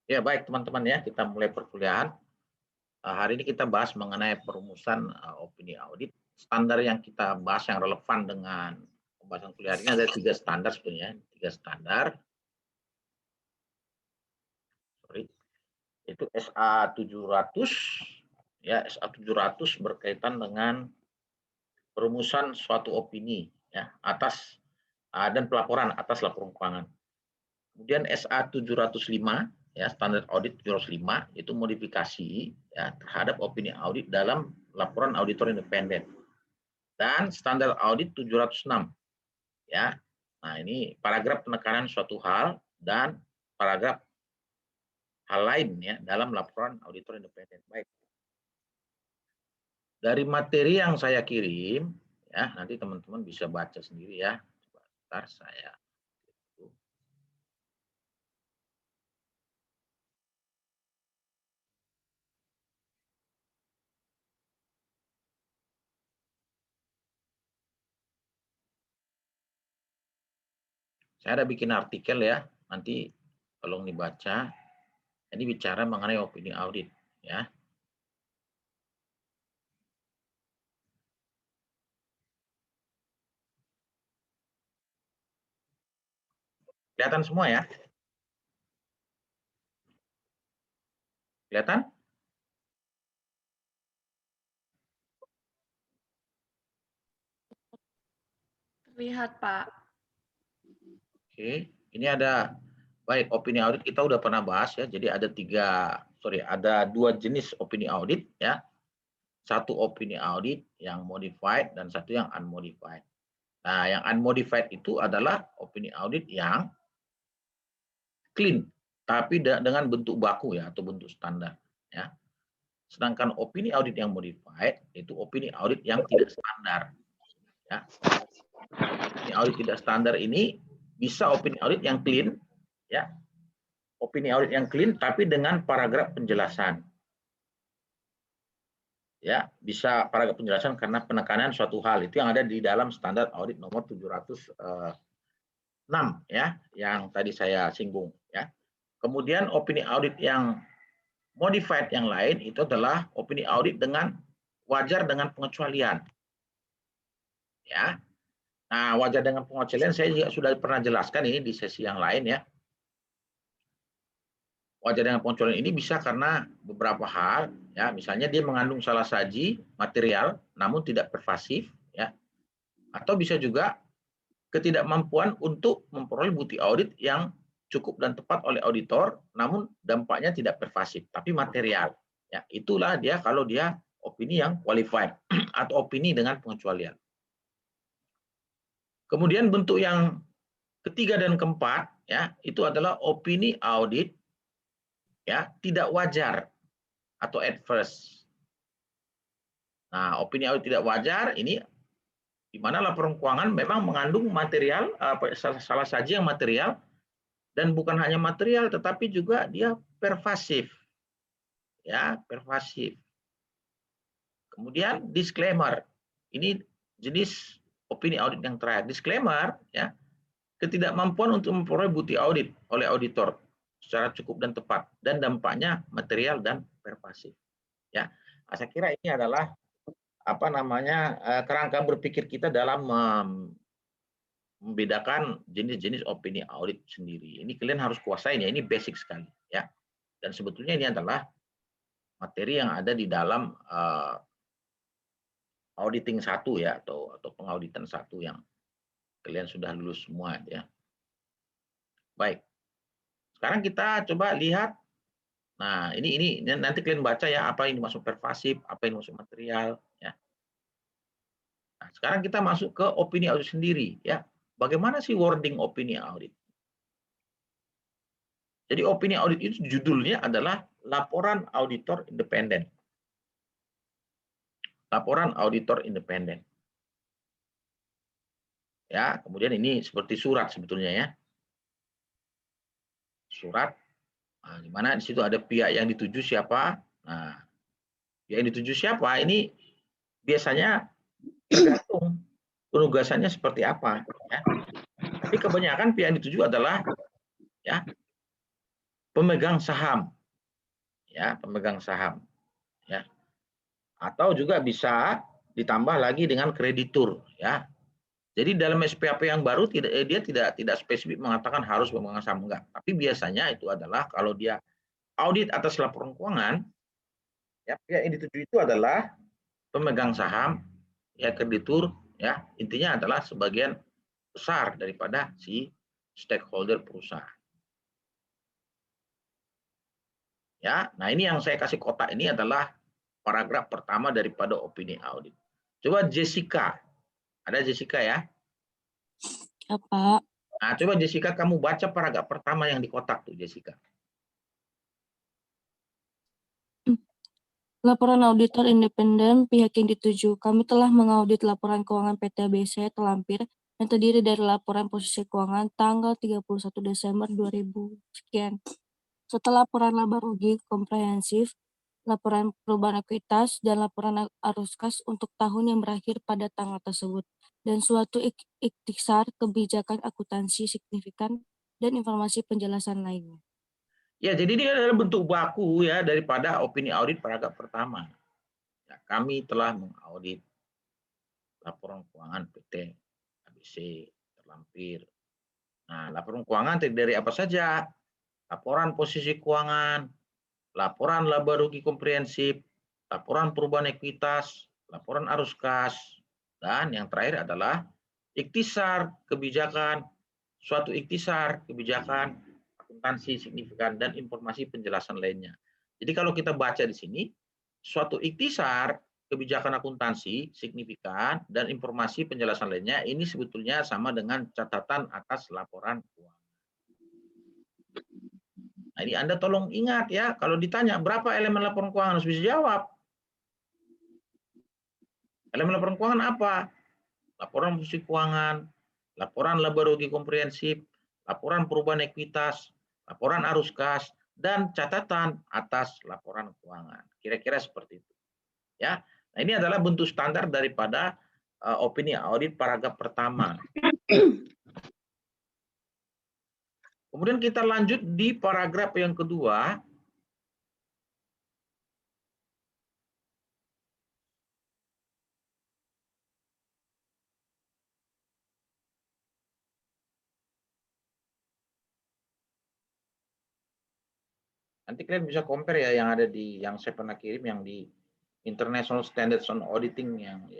Ya, baik teman-teman ya, kita mulai perkuliahan. Hari ini kita bahas mengenai perumusan opini audit. Standar yang kita bahas yang relevan dengan pembahasan kuliah ini ada 3 standar sebenarnya, 3 standar. Sorry, itu SA 700, ya SA 700 berkaitan dengan perumusan suatu opini ya atas dan pelaporan atas laporan keuangan. Kemudian SA 705 ya standar audit 705 itu modifikasi ya terhadap opini audit dalam laporan auditor independen. Dan standar audit 706 ya. Nah, ini paragraf penekanan suatu hal dan paragraf hal lain ya dalam laporan auditor independen. Baik. Dari materi yang saya kirim ya, nanti teman-teman bisa baca sendiri ya. Sebentar saya ada bikin artikel ya, nanti tolong dibaca. Ini bicara mengenai opini audit ya. Kelihatan semua ya? Kelihatan? Terlihat, Pak. Oke, ini ada baik opini audit kita udah pernah bahas ya. Jadi ada 2 jenis opini audit ya. Satu opini audit yang modified dan satu yang unmodified. Nah, yang unmodified itu adalah opini audit yang clean, tapi dengan bentuk baku ya atau bentuk standar ya. Sedangkan opini audit yang modified itu opini audit yang tidak standar ya. Opini audit tidak standar ini bisa opini audit yang clean ya. Opini audit yang clean tapi dengan paragraf penjelasan. Ya, bisa paragraf penjelasan karena penekanan suatu hal itu yang ada di dalam standar audit nomor 706 ya, yang tadi saya singgung ya. Kemudian opini audit yang modified yang lain itu adalah opini audit dengan wajar dengan pengecualian. Ya. Nah, wajar dengan pengecualian saya juga sudah pernah jelaskan ini di sesi yang lain ya. Wajar dengan pengecualian ini bisa karena beberapa hal ya, misalnya dia mengandung salah saji material namun tidak pervasif ya. Atau bisa juga ketidakmampuan untuk memperoleh bukti audit yang cukup dan tepat oleh auditor namun dampaknya tidak pervasif tapi material. Ya, itulah dia kalau dia opini yang qualified atau opini dengan pengecualian. Kemudian bentuk yang ketiga dan keempat ya, itu adalah opini audit ya tidak wajar atau adverse. Nah, opini audit tidak wajar ini di mana laporan keuangan memang mengandung material salah saji yang material dan bukan hanya material tetapi juga dia pervasif. Ya, pervasif. Kemudian disclaimer. Ini jenis opini audit yang terakhir. Disclaimer ya, ketidakmampuan untuk memperoleh bukti audit oleh auditor secara cukup dan tepat dan dampaknya material dan pervasif. Ya, saya kira ini adalah kerangka berpikir kita dalam membedakan jenis-jenis opini audit sendiri. Ini kalian harus kuasain ya, ini basic sekali ya. Dan sebetulnya ini adalah materi yang ada di dalam auditing 1 ya atau pengauditan 1 yang kalian sudah lulus semua ya. Baik. Sekarang kita coba lihat. Nah, ini nanti kalian baca ya apa yang dimaksud pervasif, apa yang dimaksud material ya. Nah, sekarang kita masuk ke opini audit sendiri ya. Bagaimana sih wording opini audit? Jadi opini audit itu judulnya adalah laporan auditor independen. Laporan auditor independen. Ya, kemudian ini seperti surat sebetulnya ya. Surat, nah, di mana di situ ada pihak yang dituju siapa. Nah, pihak yang dituju siapa ini biasanya tergantung penugasannya seperti apa. Ya. Tapi kebanyakan pihak yang dituju adalah ya pemegang saham, ya, pemegang saham, ya. Atau juga bisa ditambah lagi dengan kreditur, ya. Jadi dalam SPAP yang baru dia tidak spesifik mengatakan harus pemegang saham, enggak. Tapi biasanya itu adalah kalau dia audit atas laporan keuangan, ya, pihak yang dituju itu adalah pemegang saham, ya, kreditur, ya, intinya adalah sebagian besar daripada si stakeholder perusahaan. Ya, nah ini yang saya kasih kotak ini adalah paragraf pertama daripada opini audit. Coba Jessica, ada Jessica ya? Ya, Pak. Nah, coba Jessica kamu baca paragraf pertama yang di kotak tuh, Jessica. Laporan auditor independen pihak yang dituju. Kami telah mengaudit laporan keuangan PT ABC Telampir yang terdiri dari laporan posisi keuangan tanggal 31 Desember 2000 sekian. Setelah laporan laba rugi komprehensif, laporan perubahan ekuitas, dan laporan arus kas untuk tahun yang berakhir pada tanggal tersebut, dan suatu ikhtisar kebijakan akuntansi signifikan dan informasi penjelasan lainnya. Ya, jadi ini adalah bentuk baku ya daripada opini audit paragraf pertama. Ya, kami telah mengaudit laporan keuangan PT ABC Telampir. Nah, laporan keuangan terdiri dari apa saja? Laporan posisi keuangan, laporan laba rugi komprehensif, laporan perubahan ekuitas, laporan arus kas, dan yang terakhir adalah ikhtisar kebijakan, suatu ikhtisar kebijakan akuntansi signifikan dan informasi penjelasan lainnya. Jadi kalau kita baca di sini, suatu ikhtisar kebijakan akuntansi signifikan dan informasi penjelasan lainnya ini sebetulnya sama dengan catatan atas laporan keuangan. Nah, ini Anda tolong ingat ya, kalau ditanya berapa elemen laporan keuangan harus bisa jawab. Elemen laporan keuangan apa? Laporan posisi keuangan, laporan laba rugi komprehensif, laporan perubahan ekuitas, laporan arus kas, dan catatan atas laporan keuangan. Kira-kira seperti itu. Ya. Nah, ini adalah bentuk standar daripada opini audit paragraf pertama. Kemudian kita lanjut di paragraf yang kedua. Nanti kalian bisa compare ya yang ada di yang saya pernah kirim yang di International Standards on Auditing yang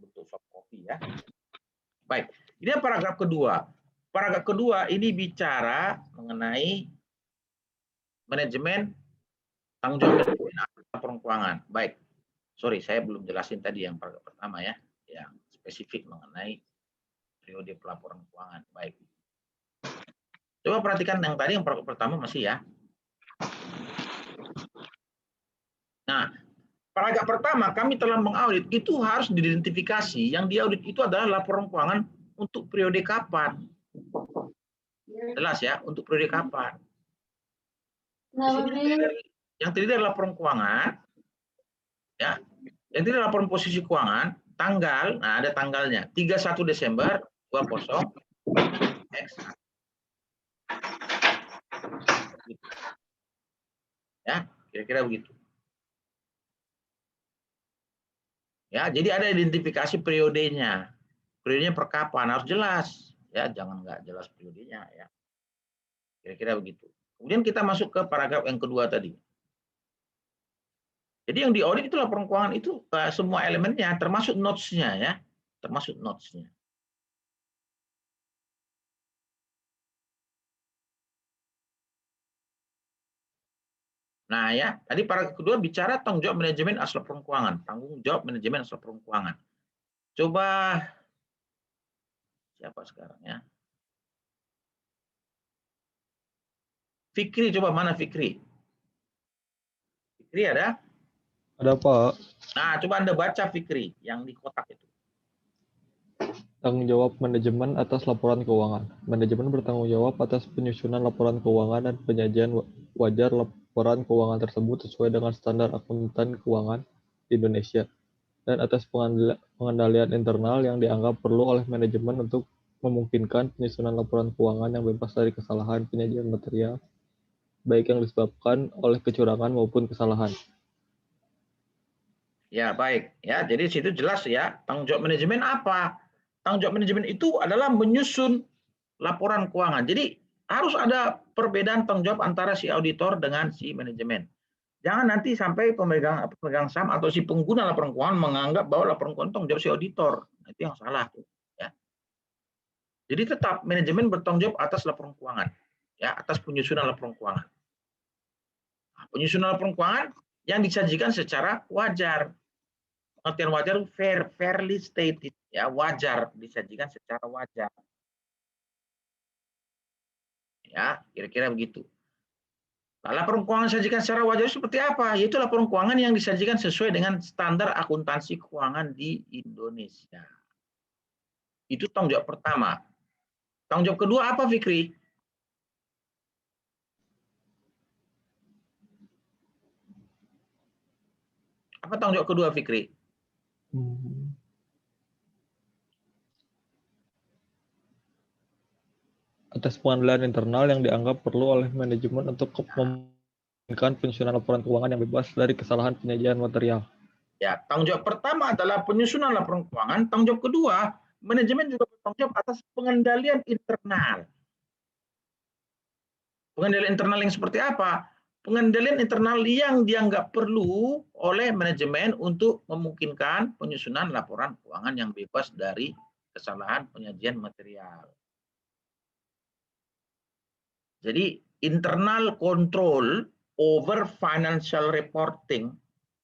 bentuk soft copy ya. Baik, ini paragraf kedua. Paragraf kedua ini bicara mengenai manajemen tanggung jawab laporan keuangan. Baik, sorry saya belum jelasin tadi yang paragraf pertama ya, yang spesifik mengenai periode pelaporan keuangan. Baik, coba perhatikan yang tadi yang paragraf pertama masih ya. Nah, paragraf pertama kami telah mengaudit itu harus diidentifikasi yang diaudit itu adalah laporan keuangan untuk periode kapan. Jelas ya, untuk periode kapan. Di sini yang terdiri dari laporan keuangan, ya, yang terdiri dari laporan posisi keuangan, tanggal, nah ada tanggalnya, 31 Desember 20 X. Ya, kira-kira begitu. Ya, jadi ada identifikasi periodenya. Periodenya per kapan harus jelas, ya, jangan nggak jelas periodenya ya. Kira-kira begitu. Kemudian kita masuk ke paragraf yang kedua tadi. Jadi yang diaudit itu laporan keuangan itu semua elemennya, termasuk notes-nya ya, termasuk notes-nya. Nah ya, tadi paragraf kedua bicara tanggung jawab manajemen atas laporan keuangan, tanggung jawab manajemen atas laporan keuangan. Coba siapa sekarang ya? Fikri, coba mana Fikri? Fikri ada? Ada, Pak. Nah, coba Anda baca Fikri yang di kotak itu. Tanggung jawab manajemen atas laporan keuangan. Manajemen bertanggung jawab atas penyusunan laporan keuangan dan penyajian wajar laporan keuangan tersebut sesuai dengan standar akuntan keuangan di Indonesia, dan atas pengendalian internal yang dianggap perlu oleh manajemen untuk memungkinkan penyusunan laporan keuangan yang bebas dari kesalahan penyajian material baik yang disebabkan oleh kecurangan maupun kesalahan. Ya, baik. Ya, jadi situ jelas ya, tanggung jawab manajemen apa? Tanggung jawab manajemen itu adalah menyusun laporan keuangan. Jadi harus ada perbedaan tanggung jawab antara si auditor dengan si manajemen. Jangan nanti sampai pemegang saham atau si pengguna laporan keuangan menganggap bahwa laporan keuangan tanggung jawab si auditor. Nah, itu yang salah. Ya. Jadi tetap manajemen bertanggung jawab atas laporan keuangan, ya, atas penyusunan laporan keuangan. Nah, penyusunan laporan keuangan yang disajikan secara wajar. Pengertian wajar fairly stated, ya, wajar, disajikan secara wajar. Ya, kira-kira begitu. Nah, laporan keuangan disajikan secara wajar seperti apa? Yaitu laporan keuangan yang disajikan sesuai dengan standar akuntansi keuangan di Indonesia. Itu tanggung jawab pertama. Tanggung jawab kedua apa, Fikri? Apa tanggung jawab kedua, Fikri? Atas pengendalian internal yang dianggap perlu oleh manajemen untuk memungkinkan penyusunan laporan keuangan yang bebas dari kesalahan penyajian material. Ya, tanggung jawab pertama adalah penyusunan laporan keuangan. Tanggung jawab kedua, manajemen juga bertanggung jawab atas pengendalian internal. Pengendalian internal yang seperti apa? Pengendalian internal yang dianggap perlu oleh manajemen untuk memungkinkan penyusunan laporan keuangan yang bebas dari kesalahan penyajian material. Jadi internal control over financial reporting,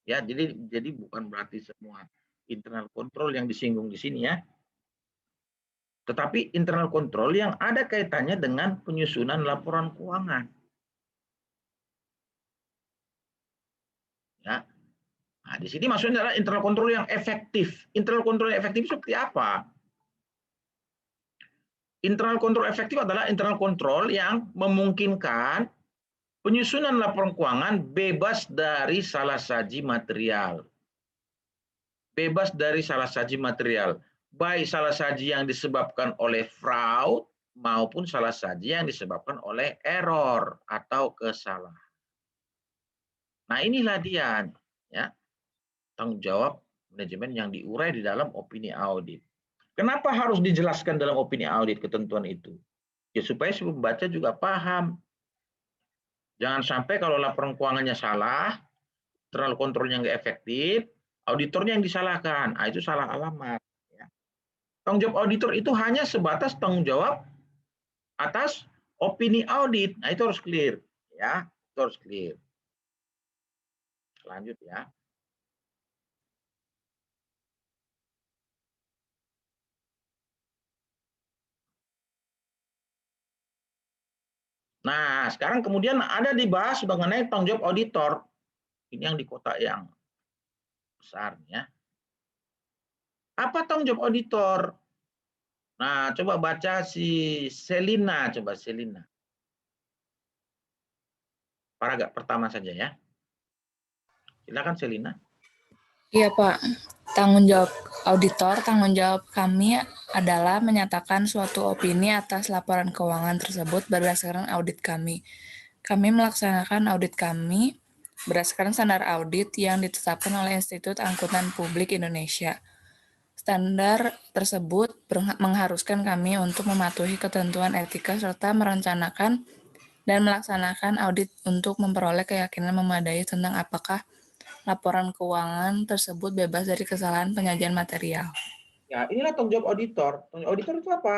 ya, jadi bukan berarti semua internal control yang disinggung di sini ya, tetapi internal control yang ada kaitannya dengan penyusunan laporan keuangan. Ya. Nah, di sini maksudnya adalah internal control yang efektif. Internal control yang efektif seperti apa? Internal control efektif adalah internal control yang memungkinkan penyusunan laporan keuangan bebas dari salah saji material. Bebas dari salah saji material. Baik salah saji yang disebabkan oleh fraud maupun salah saji yang disebabkan oleh error atau kesalahan. Nah, inilah dia, ya, tanggung jawab manajemen yang diurai di dalam opini audit. Kenapa harus dijelaskan dalam opini audit ketentuan itu? Ya supaya si pembaca juga paham. Jangan sampai kalau laporan keuangannya salah, terlalu kontrolnya nggak efektif, auditornya yang disalahkan. Nah, itu salah alamat. Ya. Tanggung jawab auditor itu hanya sebatas tanggung jawab atas opini audit. Nah, itu harus clear. Ya, itu harus clear. Lanjut ya. Nah, sekarang kemudian ada dibahas mengenai tanggung jawab auditor. Ini yang di kotak yang besar ya. Apa tanggung jawab auditor? Nah, coba baca si Selina, coba Selina. Paragraf pertama saja ya. Silakan Selina. Iya Pak, tanggung jawab auditor, tanggung jawab kami adalah menyatakan suatu opini atas laporan keuangan tersebut berdasarkan audit kami. Kami melaksanakan audit kami berdasarkan standar audit yang ditetapkan oleh Institut Akuntan Publik Indonesia. Standar tersebut mengharuskan kami untuk mematuhi ketentuan etika serta merencanakan dan melaksanakan audit untuk memperoleh keyakinan memadai tentang apakah laporan keuangan tersebut bebas dari kesalahan penyajian material. Ya, inilah tanggung jawab auditor. Tanggung jawab auditor itu apa?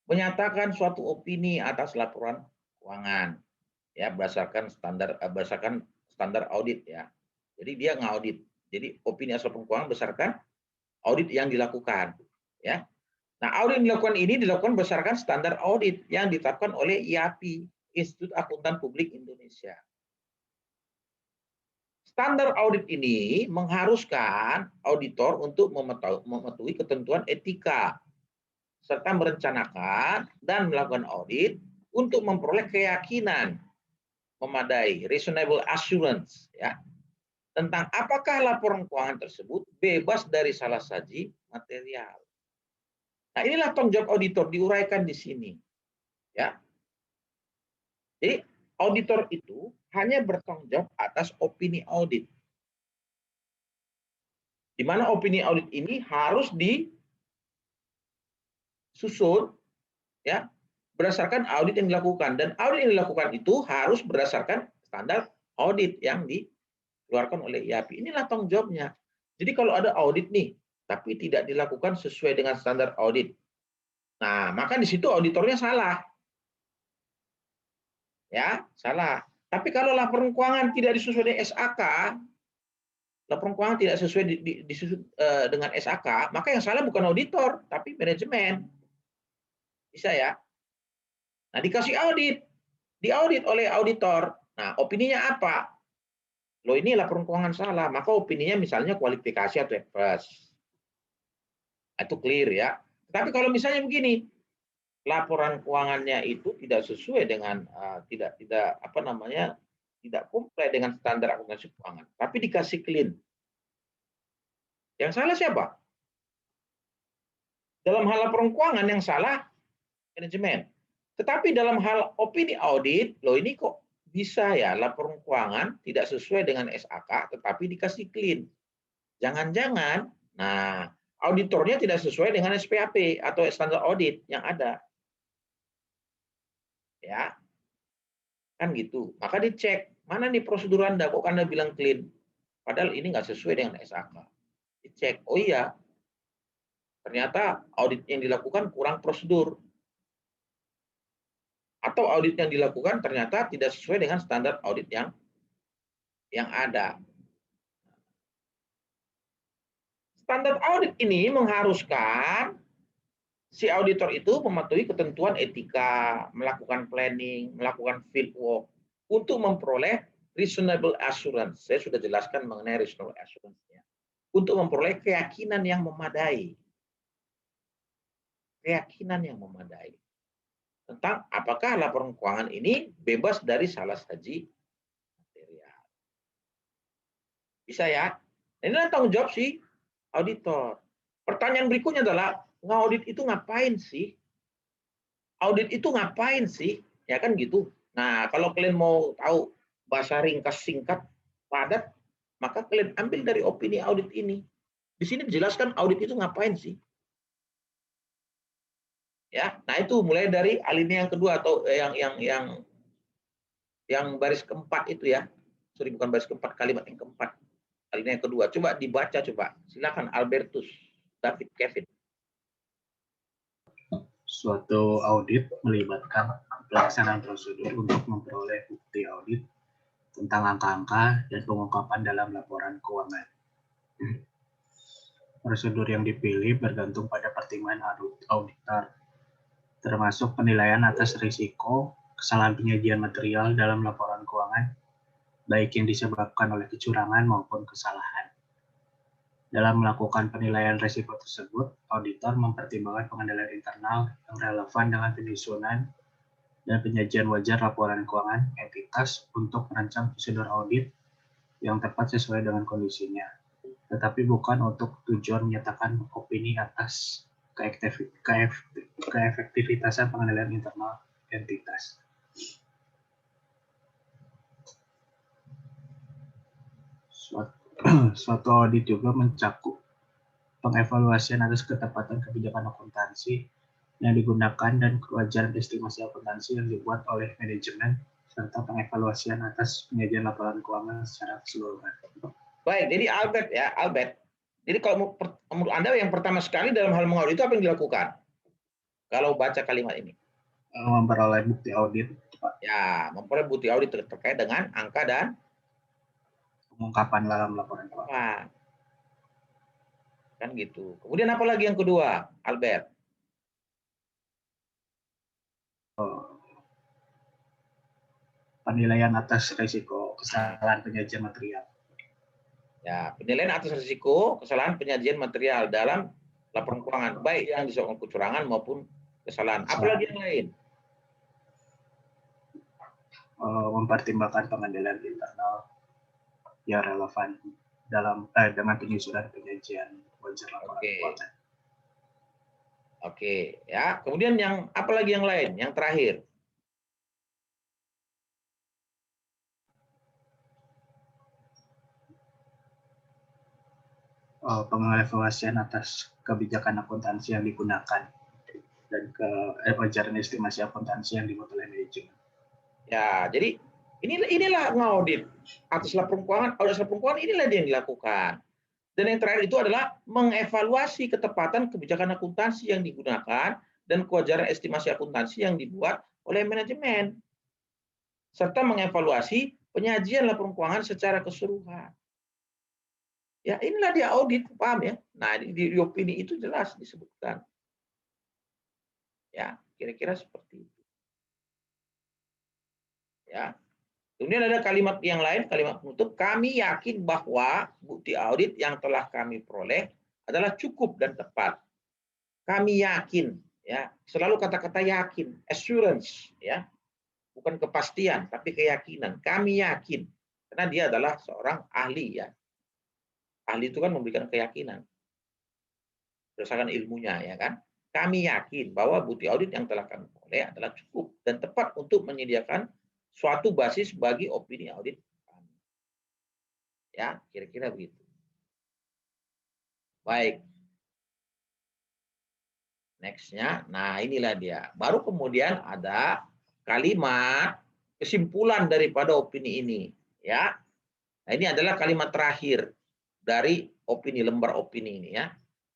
Menyatakan suatu opini atas laporan keuangan, ya, berdasarkan standar audit ya. Jadi dia ngaudit. Jadi opini atas laporan keuangan berdasarkan audit yang dilakukan, ya. Nah, audit yang dilakukan ini dilakukan berdasarkan standar audit yang ditetapkan oleh IAPI, Institut Akuntan Publik Indonesia. Standar audit ini mengharuskan auditor untuk mematuhi ketentuan etika serta merencanakan dan melakukan audit untuk memperoleh keyakinan memadai, reasonable assurance, ya, tentang apakah laporan keuangan tersebut bebas dari salah saji material. Nah, inilah tanggung jawab auditor diuraikan di sini, ya. Jadi auditor itu hanya bertanggung jawab atas opini audit. Di mana opini audit ini harus disusun ya berdasarkan audit yang dilakukan, dan audit yang dilakukan itu harus berdasarkan standar audit yang dikeluarkan oleh IAPI. Inilah tanggung jawabnya. Jadi kalau ada audit nih tapi tidak dilakukan sesuai dengan standar audit, nah maka di situ auditornya salah. Ya, salah. Tapi kalau laporan keuangan tidak disesuaikan dengan SAK, laporan keuangan tidak sesuai dengan SAK, maka yang salah bukan auditor, tapi manajemen. Bisa ya? Nah, dikasih audit, diaudit oleh auditor. Nah, opininya apa? Loh, ini laporan keuangan salah, maka opininya misalnya kualifikasi atau plus. Itu clear ya. Tapi kalau misalnya begini, laporan keuangannya itu tidak sesuai dengan tidak comply dengan standar akuntansi keuangan, tapi dikasih clean. Yang salah siapa? Dalam hal laporan keuangan yang salah manajemen. Tetapi dalam hal opini audit, loh ini kok bisa ya laporan keuangan tidak sesuai dengan SAK tetapi dikasih clean. Jangan-jangan, nah auditornya tidak sesuai dengan SPAP atau standar audit yang ada. Ya, kan gitu. Maka dicek, mana nih prosedur Anda, kok Anda bilang clean? Padahal ini nggak sesuai dengan SAK. Dicek, oh iya, ternyata audit yang dilakukan kurang prosedur. Atau audit yang dilakukan ternyata tidak sesuai dengan standar audit yang ada. Standar audit ini mengharuskan si auditor itu mematuhi ketentuan etika, melakukan planning, melakukan field work untuk memperoleh reasonable assurance. Saya sudah jelaskan mengenai reasonable assurance-nya. Untuk memperoleh keyakinan yang memadai. Keyakinan yang memadai. Tentang apakah laporan keuangan ini bebas dari salah saji material. Bisa ya? Ini tanggung jawab si auditor. Pertanyaan berikutnya adalah, ngaudit itu ngapain sih? Audit itu ngapain sih? Ya kan gitu. Nah, kalau kalian mau tahu bahasa ringkas, singkat, padat, maka kalian ambil dari opini audit ini. Di sini dijelaskan audit itu ngapain sih? Ya, nah itu mulai dari alinea yang kedua atau yang baris keempat itu ya. Sorry, bukan baris keempat, kalimat yang keempat. Alinea yang kedua. Coba dibaca coba. Silakan Albertus David Kevin. Suatu audit melibatkan pelaksanaan prosedur untuk memperoleh bukti audit tentang angka-angka dan pengungkapan dalam laporan keuangan. Prosedur yang dipilih bergantung pada pertimbangan auditor, termasuk penilaian atas risiko kesalahan penyajian material dalam laporan keuangan, baik yang disebabkan oleh kecurangan maupun kesalahan. Dalam melakukan penilaian risiko tersebut, auditor mempertimbangkan pengendalian internal yang relevan dengan penyusunan dan penyajian wajar laporan keuangan entitas untuk merancang prosedur audit yang tepat sesuai dengan kondisinya, tetapi bukan untuk tujuan menyatakan opini atas keefektivitasan pengendalian internal entitas. Suatu audit juga mencakup pengevaluasian atas ketepatan kebijakan akuntansi yang digunakan dan kewajaran estimasi akuntansi yang dibuat oleh manajemen, serta pengevaluasian atas penyajian laporan keuangan secara keseluruhan. Baik, jadi Albert. Jadi kalau menurut Anda yang pertama sekali dalam hal mengaudit itu apa yang dilakukan? Kalau baca kalimat ini. Memperoleh bukti audit. Ya, memperoleh bukti audit terkait dengan angka dan pengungkapan dalam laporan keuangan. Kan gitu. Kemudian apa lagi yang kedua, Albert? Penilaian atas risiko kesalahan penyajian material. Ya, penilaian atas risiko kesalahan penyajian material dalam laporan keuangan, baik yang disebabkan kecurangan maupun kesalahan. Apalagi yang lain? Mempertimbangkan pengendalian internal yang relevan dalam dengan penyusunan penyajian wajar laporan keuangan. Oke, ya. Kemudian yang apa lagi yang lain? Yang terakhir. pengevaluasian atas kebijakan akuntansi yang digunakan dan wajaran estimasi akuntansi yang dibuat oleh manajemen. Ya, jadi inilah ngaudit atas laporan keuangan, audit laporan keuangan inilah dia yang dilakukan. Dan yang terakhir itu adalah mengevaluasi ketepatan kebijakan akuntansi yang digunakan dan kewajaran estimasi akuntansi yang dibuat oleh manajemen, serta mengevaluasi penyajian laporan keuangan secara keseluruhan. Ya, inilah dia audit, paham ya? Nah, di opini itu jelas disebutkan. Ya, kira-kira seperti itu. Ya. Kemudian ada kalimat yang lain, kalimat penutup, kami yakin bahwa bukti audit yang telah kami peroleh adalah cukup dan tepat. Kami yakin, ya, selalu kata-kata yakin, assurance, ya. Bukan kepastian, tapi keyakinan. Kami yakin, karena dia adalah seorang ahli, ya. Ahli itu kan memberikan keyakinan berdasarkan ilmunya, ya kan. Kami yakin bahwa bukti audit yang telah kami peroleh adalah cukup dan tepat untuk menyediakan suatu basis bagi opini audit kami. Ya, kira-kira begitu. Baik. Next-nya, nah inilah dia. Baru kemudian ada kalimat kesimpulan daripada opini ini, ya. Nah, ini adalah kalimat terakhir dari opini, lembar opini ini, ya.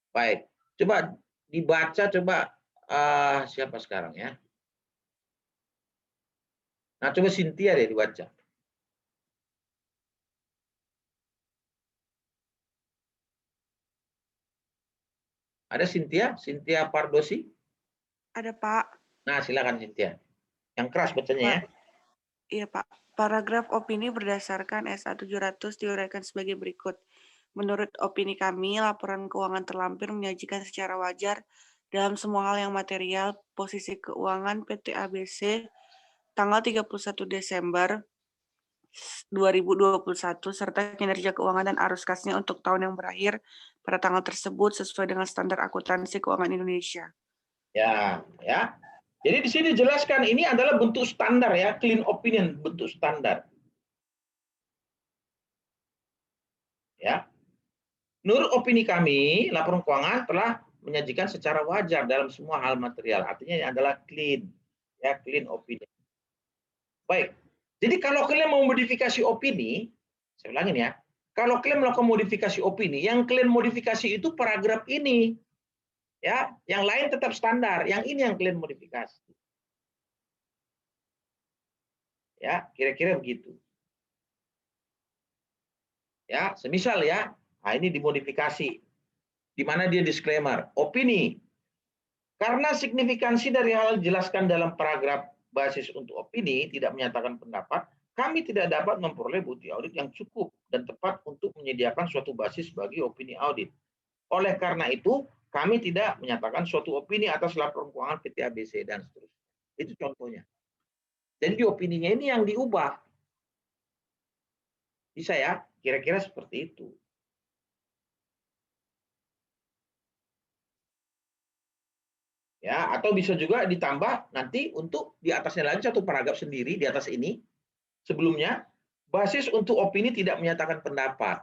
Baik, coba dibaca, coba siapa sekarang, ya. Nah, coba Cynthia deh dibaca. Ada Cynthia? Cynthia Pardosi? Ada, Pak. Nah, silakan Cynthia. Yang keras bacanya, ya. Iya, Pak. Paragraf opini berdasarkan SA 700 diuraikan sebagai berikut. Menurut opini kami, laporan keuangan terlampir menyajikan secara wajar dalam semua hal yang material posisi keuangan PT ABC tanggal 31 Desember 2021 serta kinerja keuangan dan arus kasnya untuk tahun yang berakhir pada tanggal tersebut sesuai dengan standar akuntansi keuangan Indonesia. Ya, ya. Jadi di sini jelaskan ini adalah bentuk standar, ya, clean opinion, bentuk standar. Ya. Menurut opini kami, laporan keuangan telah menyajikan secara wajar dalam semua hal material. Artinya ini adalah clean, ya, clean opinion. Baik. Jadi kalau kalian mau modifikasi opini, saya ulangin, ya. Kalau kalian melakukan modifikasi opini, yang kalian modifikasi itu paragraf ini. Ya, yang lain tetap standar, yang ini yang kalian modifikasi. Ya, kira-kira begitu. Ya, semisal, ya, nah ini dimodifikasi. Di mana dia disclaimer, opini. Karena signifikansi dari hal dijelaskan dalam paragraf basis untuk opini tidak menyatakan pendapat, kami tidak dapat memperoleh bukti audit yang cukup dan tepat untuk menyediakan suatu basis bagi opini audit. Oleh karena itu, kami tidak menyatakan suatu opini atas laporan keuangan PT ABC dan seterusnya. Itu contohnya. Jadi di opininya ini yang diubah. Bisa, ya? Kira-kira seperti itu. Ya, atau bisa juga ditambah nanti untuk di atasnya lagi satu paragraf sendiri di atas ini. Sebelumnya, basis untuk opini tidak menyatakan pendapat.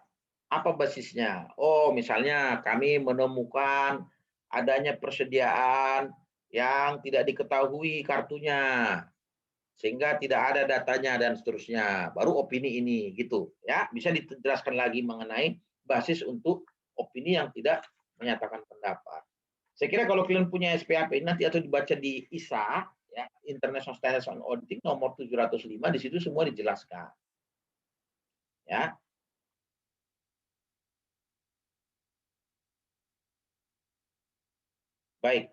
Apa basisnya? Oh, misalnya kami menemukan adanya persediaan yang tidak diketahui kartunya, sehingga tidak ada datanya dan seterusnya. Baru opini ini, gitu. Ya, bisa dijelaskan lagi mengenai basis untuk opini yang tidak menyatakan pendapat. Saya kira kalau kalian punya SPAP nanti atau dibaca di ISA, ya, International Standards on Auditing nomor 705, di situ semua dijelaskan. Ya. Baik.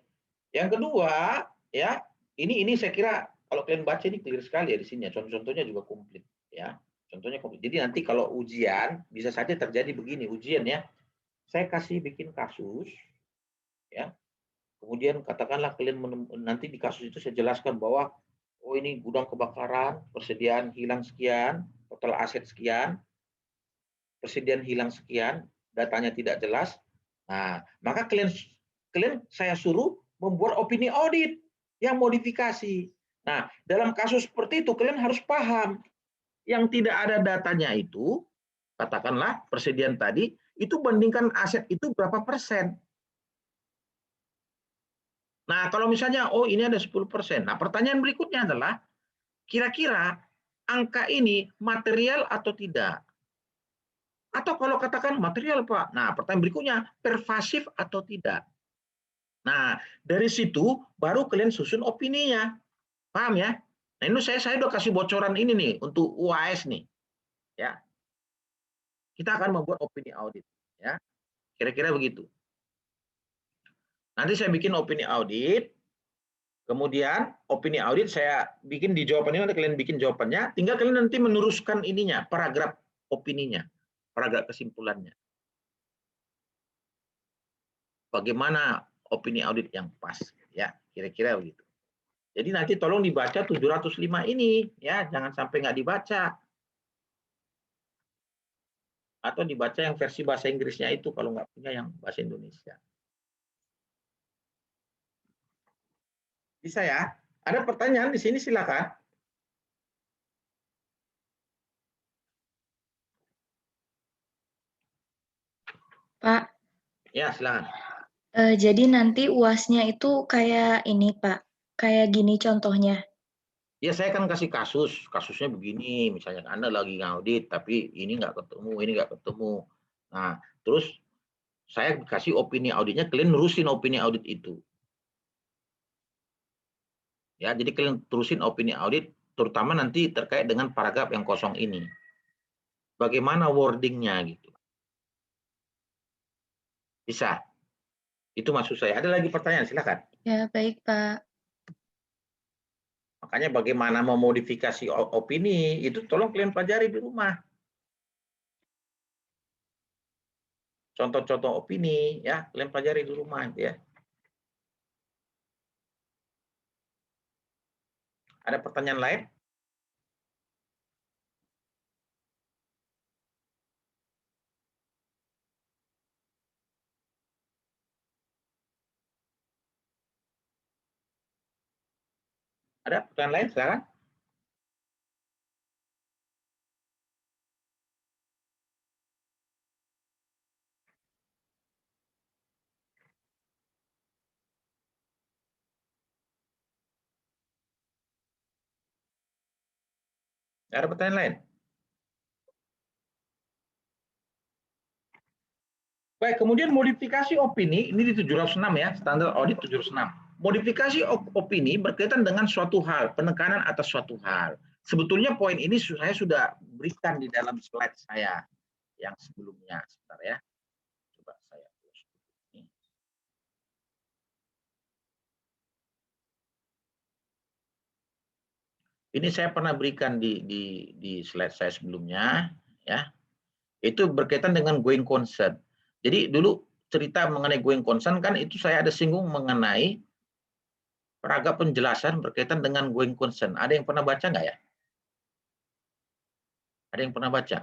Yang kedua, ya, ini saya kira kalau kalian baca ini clear sekali, ya, di sini. Contoh-contohnya juga komplit, ya. Contohnya komplit. Jadi nanti kalau ujian bisa saja terjadi begini, ujian, ya. Saya kasih bikin kasus, ya. Kemudian katakanlah kalian nanti di kasus itu saya jelaskan bahwa oh ini gudang kebakaran, persediaan hilang sekian, total aset sekian, persediaan hilang sekian, datanya tidak jelas. Nah, maka kalian saya suruh membuat opini audit yang modifikasi. Nah, dalam kasus seperti itu kalian harus paham yang tidak ada datanya itu, katakanlah persediaan tadi itu bandingkan aset itu berapa persen. Nah, kalau misalnya, oh ini ada 10%. Nah, pertanyaan berikutnya adalah, kira-kira angka ini material atau tidak? Atau kalau katakan material, Pak. Nah, pertanyaan berikutnya, pervasif atau tidak? Nah, dari situ baru kalian susun opininya. Paham ya? Nah, ini saya udah kasih bocoran ini nih untuk UAS nih. Ya. Kita akan membuat opini audit, ya. Kira-kira begitu. Nanti saya bikin opini audit. Kemudian opini audit saya bikin di jawabannya, nanti kalian bikin jawabannya, tinggal kalian nanti meneruskan ininya, paragraf opininya, paragraf kesimpulannya. Bagaimana opini audit yang pas, ya, kira-kira begitu. Jadi nanti tolong dibaca 705 ini, ya, jangan sampai nggak dibaca. Atau dibaca yang versi bahasa Inggrisnya itu kalau nggak punya yang bahasa Indonesia. Bisa ya? Ada pertanyaan di sini, silakan. Pak, Ya, silakan. jadi nanti UAS-nya itu kayak ini, Pak. Kayak gini contohnya. Ya, saya kan kasih kasusnya begini, misalnya Anda lagi ngaudit, tapi ini nggak ketemu, ini nggak ketemu. Nah, terus saya kasih opini auditnya, kalian nerusin opini audit itu. Ya, jadi kalian terusin opini audit, terutama nanti terkait dengan paragraf yang kosong ini. Bagaimana wordingnya gitu. Bisa. Itu maksud saya. Ada lagi pertanyaan, silakan. Ya, baik, Pak. Makanya bagaimana memodifikasi opini, itu tolong kalian pelajari di rumah. Contoh-contoh opini, ya, kalian pelajari di rumah, ya. Ada pertanyaan lain? Ada pertanyaan lain, silakan. Ada pertanyaan lain? Baik, kemudian modifikasi opini, ini di 706 ya, standar audit 706. Modifikasi opini berkaitan dengan suatu hal, penekanan atas suatu hal. Sebetulnya poin ini saya sudah berikan di dalam slide saya yang sebelumnya. Sebentar ya. Coba saya tulis ini. Ini saya pernah berikan di slide saya sebelumnya, ya. Itu berkaitan dengan going concern. Jadi dulu cerita mengenai going concern kan itu saya ada singgung mengenai paragraf penjelasan berkaitan dengan going concern. Ada yang pernah baca nggak ya? Ada yang pernah baca?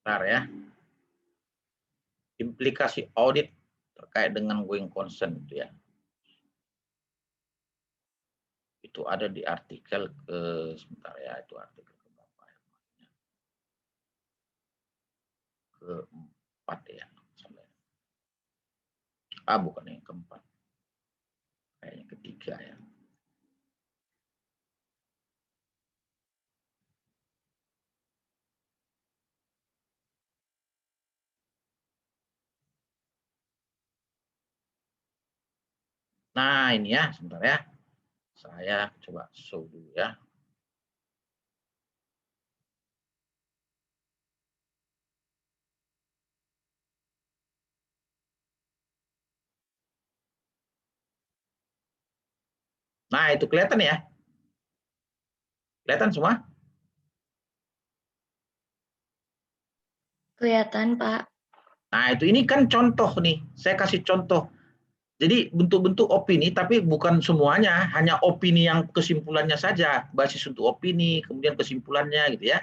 Bentar ya. Implikasi audit terkait dengan going concern itu ya. Itu ada di artikel ke sebentar ya, itu artikel ke berapa ya? Keempat ya. Bukan yang keempat. Kayaknya ketiga ya. Nah, ini ya, sebentar ya. Saya coba show dulu ya. Nah, itu kelihatan ya? Kelihatan semua? Kelihatan, Pak. Nah, ini kan contoh nih. Saya kasih contoh. Jadi bentuk-bentuk opini, tapi bukan semuanya, hanya opini yang kesimpulannya saja, basis untuk opini, kemudian kesimpulannya gitu ya.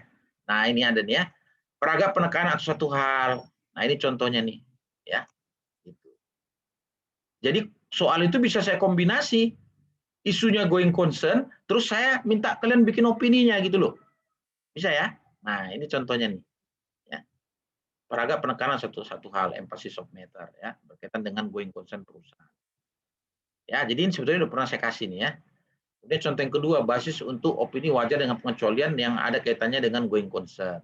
Nah, ini ada nih ya. Peragak penekanan atas satu hal. Nah, ini contohnya nih, ya. Gitu. Jadi soal itu bisa saya kombinasi, isunya going concern, terus saya minta kalian bikin opininya gitu loh. Bisa ya? Nah, ini contohnya nih. Ya. Peragak penekanan satu hal, emphasis of matter, ya, berkaitan dengan going concern perusahaan. Ya, jadi ini sebetulnya udah pernah saya kasih nih ya. Kemudian contoh yang kedua, basis untuk opini wajar dengan pengecualian yang ada kaitannya dengan going concern.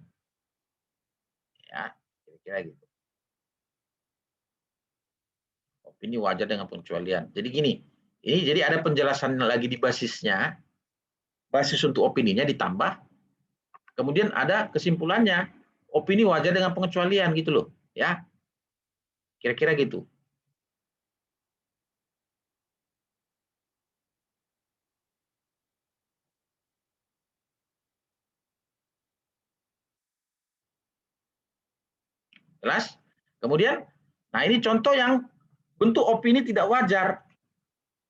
Ya, kira-kira gitu. Opini wajar dengan pengecualian. Jadi gini, ini jadi ada penjelasan lagi di basisnya, basis untuk opininya ditambah, kemudian ada kesimpulannya, opini wajar dengan pengecualian gitu loh, ya. Kira-kira gitu. Jelas? Kemudian, nah ini contoh yang bentuk opini tidak wajar.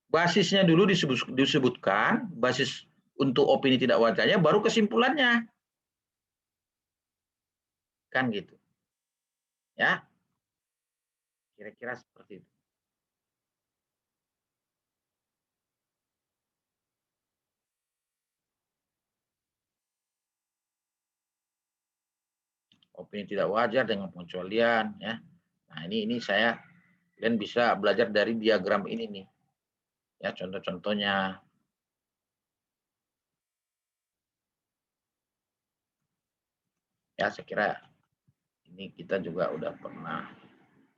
Basisnya dulu disebutkan, basis untuk opini tidak wajarnya, baru kesimpulannya. Kan gitu. Ya. Kira-kira seperti itu. Opini tidak wajar dengan pengecualian, ya. Nah, ini saya kalian bisa belajar dari diagram ini nih. Ya, contoh-contohnya. Ya, saya kira ini kita juga udah pernah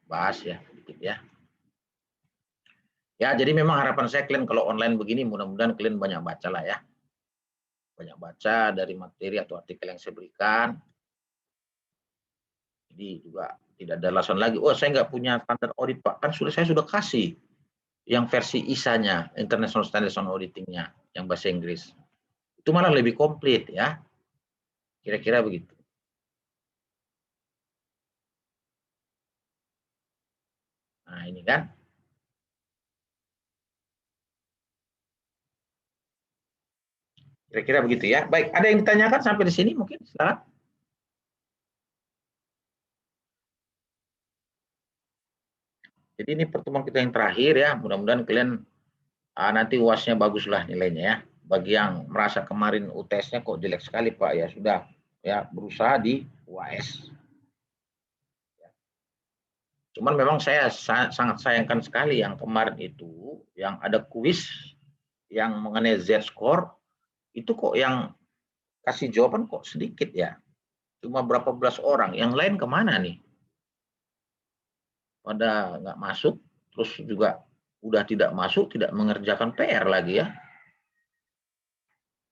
bahas ya, sedikit ya. Ya, jadi memang harapan saya kalian kalau online begini mudah-mudahan kalian banyak baca lah ya. Banyak baca dari materi atau artikel yang saya berikan. Jadi juga tidak ada alasan lagi, oh saya nggak punya standar audit Pak, kan saya sudah kasih yang versi ISA-nya, International Standards on Auditing-nya, yang bahasa Inggris. Itu malah lebih komplit ya. Kira-kira begitu. Nah, ini kan. Kira-kira begitu ya. Baik, ada yang ditanyakan sampai di sini mungkin? Silakan. Jadi ini pertemuan kita yang terakhir ya. Mudah-mudahan kalian nanti UAS-nya baguslah nilainya ya. Bagi yang merasa kemarin UTS-nya kok jelek sekali Pak, ya sudah ya berusaha di UAS. Cuman memang saya sangat sayangkan sekali yang kemarin itu yang ada kuis yang mengenai Z-score itu kok yang kasih jawaban kok sedikit ya. Cuma berapa belas orang, yang lain kemana nih? Pada nggak masuk, terus juga udah tidak masuk, tidak mengerjakan PR lagi ya.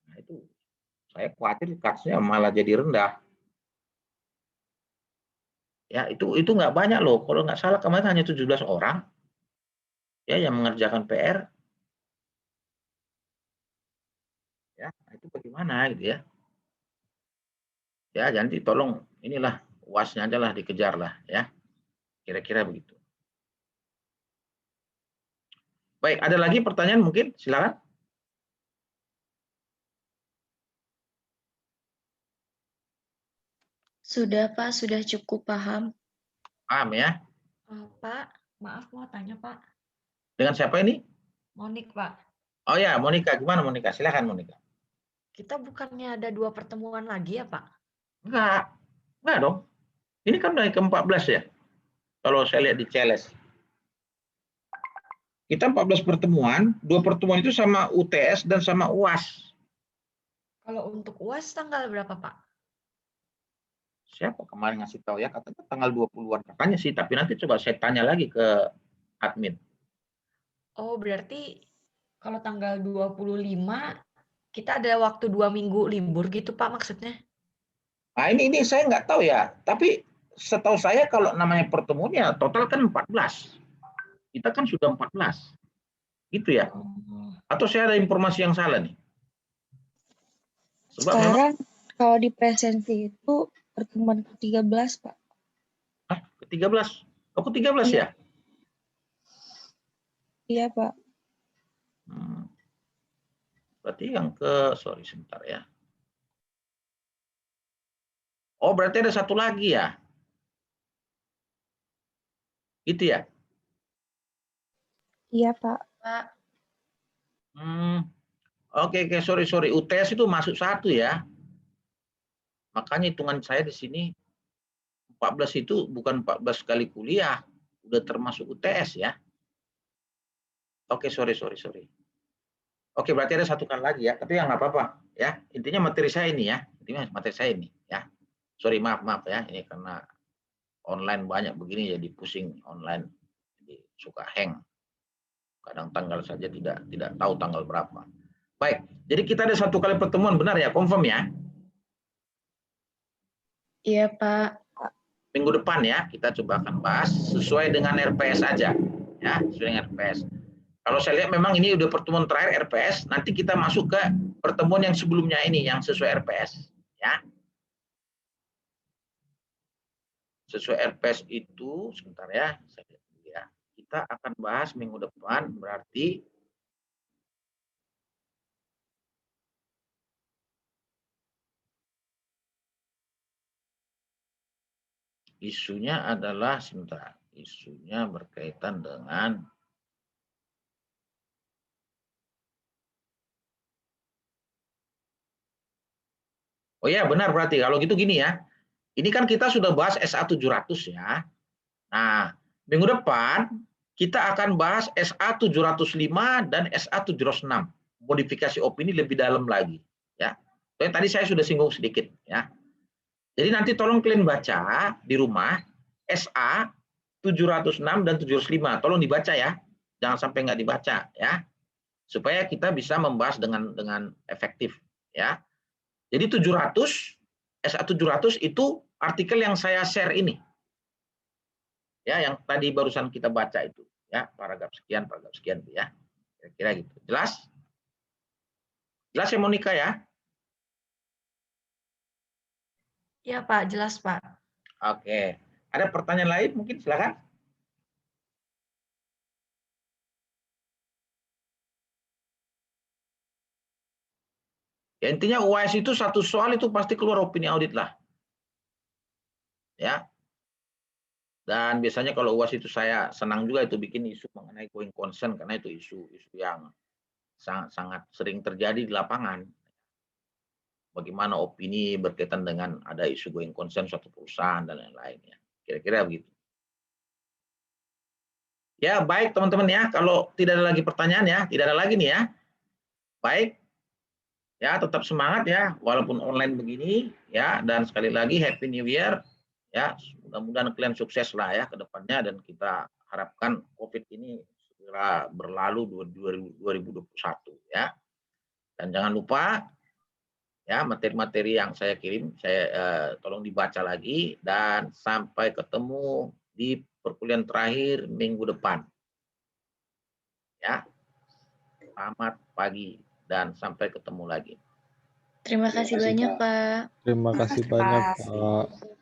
Nah, itu saya khawatir kasusnya malah jadi rendah. Ya, itu nggak banyak loh. Kalau nggak salah kemarin hanya 17 orang ya yang mengerjakan PR. Ya, itu bagaimana gitu ya. Ya, jadi tolong inilah UAS-nya aja lah dikejar lah ya. Kira-kira begitu. Baik, ada lagi pertanyaan mungkin? Silakan. Sudah, Pak. Sudah cukup paham. Paham ya? Pak, maaf mau tanya, Pak. Dengan siapa ini? Monik, Pak. Oh ya, Monika. Gimana Monika? Silakan Monika. Kita bukannya ada 2 pertemuan lagi ya, Pak? Enggak dong. Ini kan dari ke-14 ya. Kalau saya lihat di CLS. Kita 14 pertemuan, 2 pertemuan itu sama UTS dan sama UAS. Kalau untuk UAS tanggal berapa, Pak? Siapa kemarin ngasih tahu ya, katanya tanggal 20-an katanya sih, tapi nanti coba saya tanya lagi ke admin. Oh, berarti kalau tanggal 25 kita ada waktu 2 minggu libur gitu, Pak, maksudnya? Nah, ini saya nggak tahu ya, tapi setahu saya kalau namanya pertemuan ya total kan 14. Kita kan sudah 14. Gitu ya. Atau saya ada informasi yang salah nih? Sebab Sekarang kalau di presensi itu pertemuan ke-13, Pak. Ke-13. Oh, ke-13 ya? Iya, Pak. Berarti yang sorry sebentar ya. Oh, berarti ada satu lagi ya? Gitu ya? Iya, Pak. Pak. Oke, sorry. UTS itu masuk 1 ya. Makanya hitungan saya di sini 14 itu bukan 14 kali kuliah, udah termasuk UTS ya. Oke, sorry. Oke, berarti ada satu kan lagi ya, tapi ya nggak apa-apa ya. Intinya materi saya ini ya, ya. Sorry, maaf ya, ini karena online banyak begini jadi pusing online, jadi suka hang. Kadang tanggal saja tidak tahu tanggal berapa. Baik, jadi kita ada satu kali pertemuan, benar ya, confirm ya? Iya, Pak. Minggu depan ya, kita coba akan bahas sesuai dengan RPS saja, ya, sesuai dengan RPS. Kalau saya lihat memang ini udah pertemuan terakhir RPS, nanti kita masuk ke pertemuan yang sebelumnya ini, yang sesuai RPS. Ya. Sesuai RPS itu, sebentar ya, saya lihat dulu ya. Kita akan bahas minggu depan, berarti isunya adalah, sebentar, isunya berkaitan dengan oh ya, benar berarti. Kalau gitu gini ya. Ini kan kita sudah bahas SA 700 ya. Nah, minggu depan kita akan bahas SA 705 dan SA 706. Modifikasi opini lebih dalam lagi ya. Tadi saya sudah singgung sedikit ya. Jadi nanti tolong kalian baca di rumah SA 706 dan 705. Tolong dibaca ya. Jangan sampai nggak dibaca ya. Supaya kita bisa membahas dengan efektif ya. Jadi 700 SA 700 itu artikel yang saya share ini. Ya, yang tadi barusan kita baca itu, ya, paragraf sekian ya. Kira-kira gitu. Jelas? Jelas ya Monica ya? Iya, Pak, jelas, Pak. Oke. Ada pertanyaan lain mungkin silakan. Ya, intinya UAS itu satu soal itu pasti keluar opini audit lah. Ya. Dan biasanya kalau UAS itu saya senang juga itu bikin isu mengenai going concern karena itu isu yang sangat sering terjadi di lapangan. Bagaimana opini berkaitan dengan ada isu going concern suatu perusahaan dan lain-lainnya. Kira-kira begitu. Ya, baik teman-teman ya. Kalau tidak ada lagi pertanyaan ya, tidak ada lagi nih ya. Baik. Ya, tetap semangat ya walaupun online begini ya, dan sekali lagi Happy New Year. Ya, mudah-mudahan kalian sukses lah ya ke depannya dan kita harapkan Covid ini segera berlalu 2021 ya. Dan jangan lupa ya materi-materi yang saya kirim saya tolong dibaca lagi dan sampai ketemu di perkuliahan terakhir minggu depan. Ya. Selamat pagi dan sampai ketemu lagi. Terima kasih banyak, Pak. Terima kasih banyak, Pak.